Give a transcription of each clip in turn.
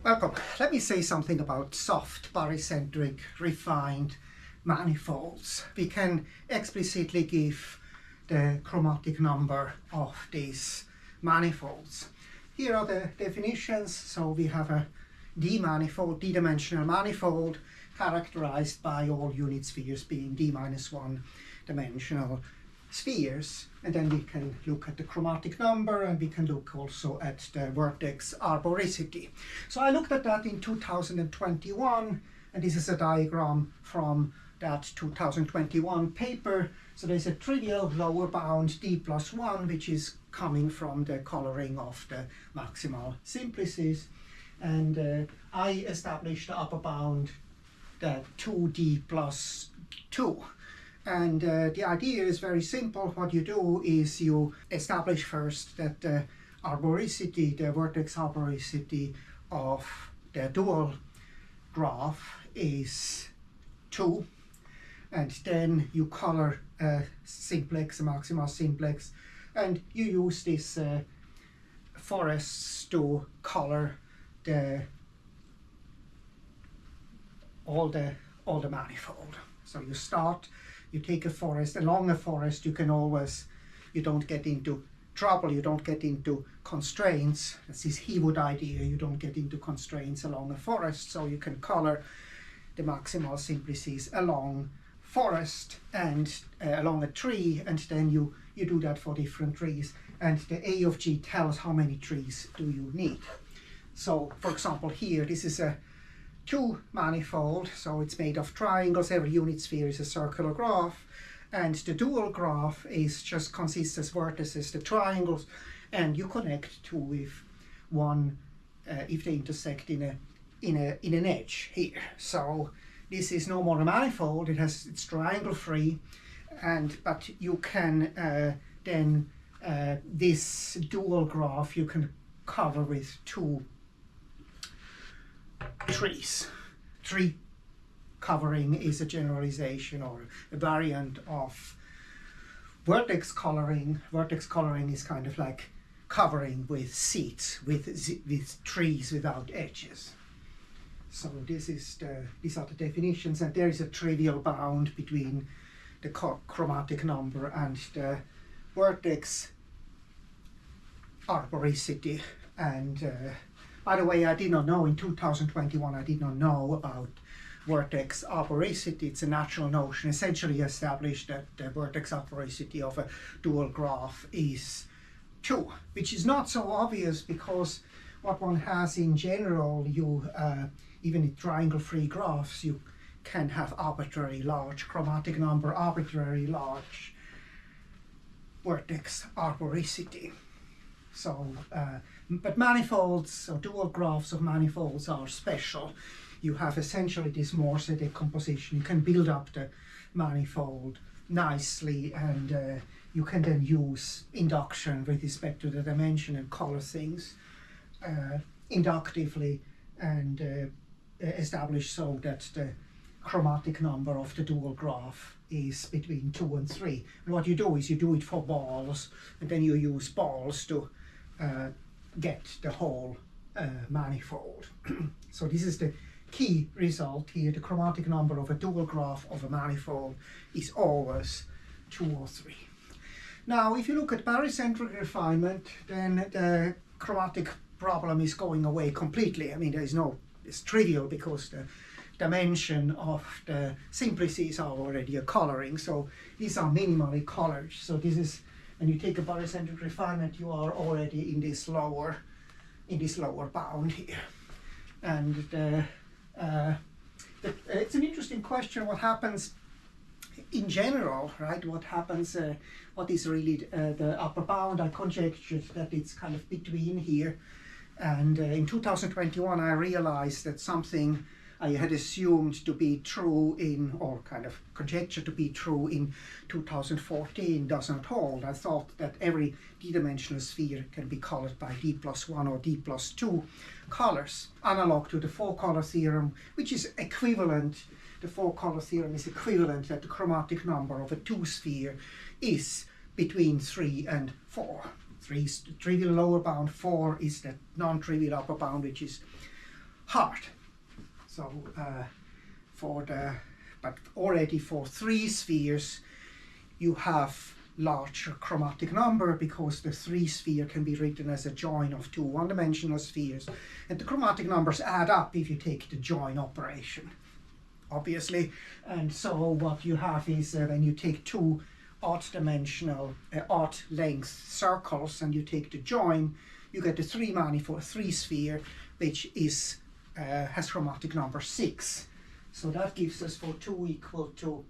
Welcome. Let me say something about soft, barycentric, refined manifolds. We can explicitly give the chromatic number of these manifolds. Here are the definitions. So we have a d-manifold, d-dimensional manifold, characterized by all unit spheres being d-1 dimensional spheres, and then we can look at the chromatic number, and we can look also at the vertex arboricity. So I looked at that in 2021, and this is a diagram from that 2021 paper. So there's a trivial lower bound d+1, which is coming from the coloring of the maximal simplices, and I established the upper bound, the 2d+2. And the idea is very simple. What you do is you establish first that the arboricity, the vertex arboricity of the dual graph is 2. And then you color a simplex, a maximal simplex, and you use this forests to color all the manifold. So you take a forest. Along a forest, you don't get into trouble, you don't get into constraints. That's this Hewood idea, you don't get into constraints along a forest, so you can color the maximal simplices along forest and along a tree, and then you do that for different trees, and the A of G tells how many trees do you need. So for example here, this is a 2 manifold, so it's made of triangles. Every unit sphere is a circular graph, and the dual graph consists as vertices, the triangles, and you connect two with one if they intersect in an edge here. So this is no more a manifold. It's triangle free, but you can then this dual graph you can cover with 2 trees. Tree covering is a generalization or a variant of vertex coloring. Vertex coloring is kind of like covering with seats, with trees without edges. So these are the definitions, and there is a trivial bound between the chromatic number and the vertex arboricity. And by the way, I did not know in 2021, I did not know about vertex arboricity. It's a natural notion, essentially established that the vertex arboricity of a dual graph is 2, which is not so obvious because what one has in general, even in triangle-free graphs, you can have arbitrary large chromatic number, arbitrary large vertex arboricity. So, but manifolds or dual graphs of manifolds are special. You have essentially this Morse decomposition. You can build up the manifold nicely, and you can then use induction with respect to the dimension and color things inductively, and establish so that the chromatic number of the dual graph is between 2 and 3. And what you do is you do it for balls, and then you use balls to get the whole manifold. So this is the key result here. The chromatic number of a dual graph of a manifold is always 2 or 3. Now, if you look at barycentric refinement, then the chromatic problem is going away completely. I mean, it's trivial because the dimension of the simplices are already a coloring, so these are minimally colored. So this is, when you take a barycentric refinement, you are already in this lower bound here. And it's an interesting question. What happens in general, right? What happens? What is really the upper bound? I conjectured that it's kind of between here. And in 2021, I realized that something I had assumed to be true or kind of conjectured to be true in 2014 does not hold. I thought that every d-dimensional sphere can be colored by d+1 or d+2 colors, analog to the 4-color theorem, which is equivalent. The 4-color theorem is equivalent that the chromatic number of a 2-sphere is between 3 and 4. 3 is the trivial lower bound, 4 is the non-trivial upper bound, which is hard. So but already for 3 spheres you have larger chromatic number, because the 3 sphere can be written as a join of 2 one-dimensional spheres, and the chromatic numbers add up if you take the join operation, obviously. And so what you have is when you take 2 odd-dimensional, odd-length circles and you take the join, you get the 3 sphere, which is has chromatic number 6. So that gives us, for 2 equal to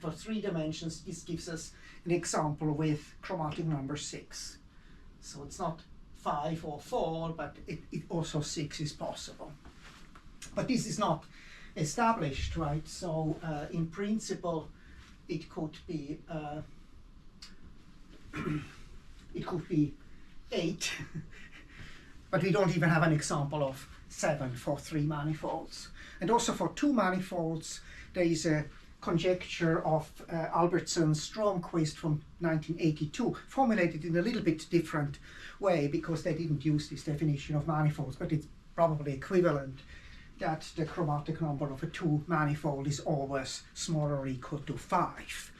for 3 dimensions, this gives us an example with chromatic number 6. So it's not 5 or 4, but it also 6 is possible. But this is not established, right? So in principle, it could be it could be 8, but we don't even have an example of 7 for 3 manifolds. And also for 2 manifolds, there is a conjecture of Albertson-Stromquist from 1982, formulated in a little bit different way, because they didn't use this definition of manifolds, but it's probably equivalent, that the chromatic number of a 2 manifold is always smaller or equal to 5.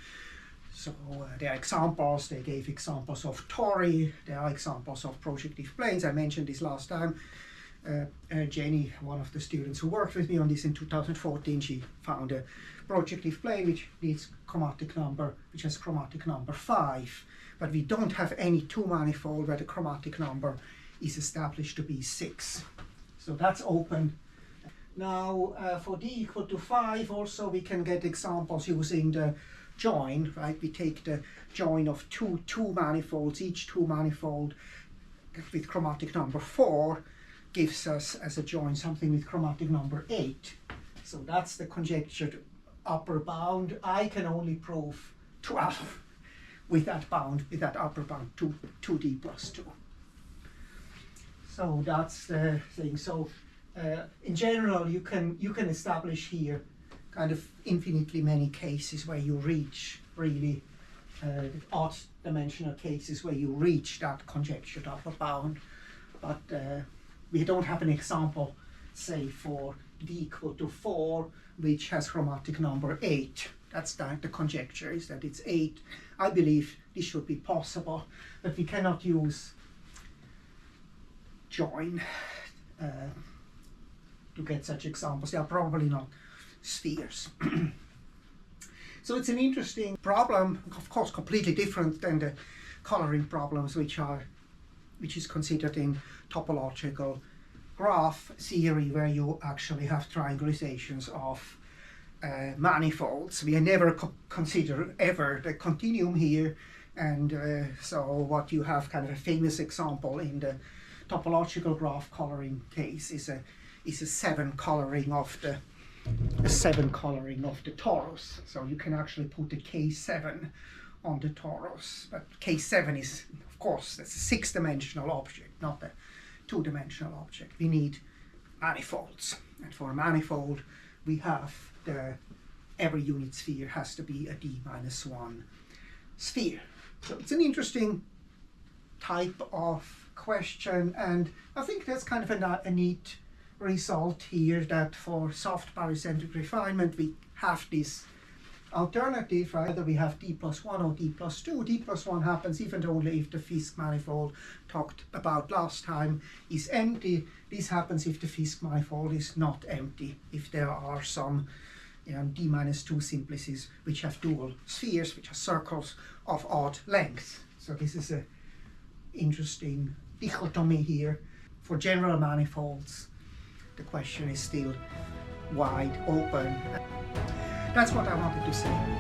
So there are examples, they gave examples of tori, there are examples of projective planes. I mentioned this last time. Jenny, one of the students who worked with me on this in 2014, she found a projective plane which has chromatic number 5, but we don't have any 2 manifold where the chromatic number is established to be 6. So that's open. Now for d equal to 5 also we can get examples using the join, right? We take the join of two manifolds, each 2 manifold with chromatic number 4 gives us as a join something with chromatic number 8. So that's the conjectured upper bound. I can only prove 12 with that bound, with that upper bound, 2d plus 2. So that's the thing. So in general, you can establish here kind of infinitely many cases where you reach really odd dimensional cases where you reach that conjectured upper bound, but we don't have an example, say, for d equal to 4, which has chromatic number 8. That's the conjecture, is that it's 8. I believe this should be possible, but we cannot use join to get such examples. They are probably not spheres. So it's an interesting problem, of course completely different than the coloring problems which is considered in topological graph theory, where you actually have triangularizations of manifolds. We never consider ever the continuum here, and so what you have, kind of a famous example in the topological graph coloring case, is a 7 coloring of the torus. So you can actually put a K7 on the torus, but K7 is, of course, that's a 6-dimensional object, not a 2-dimensional object. We need manifolds, and for a manifold we have every unit sphere has to be a d-1 sphere. So it's an interesting type of question, and I think that's kind of a neat result here, that for soft barycentric refinement we have this alternative, right? Either we have d plus 1 or d plus 2. D plus 1 happens even only if the Fisk manifold talked about last time is empty. This happens if the Fisk manifold is not empty, if there are some d-2 simplices which have dual spheres, which are circles of odd length. So this is an interesting dichotomy here. For general manifolds, the question is still wide open. That's what I wanted to say.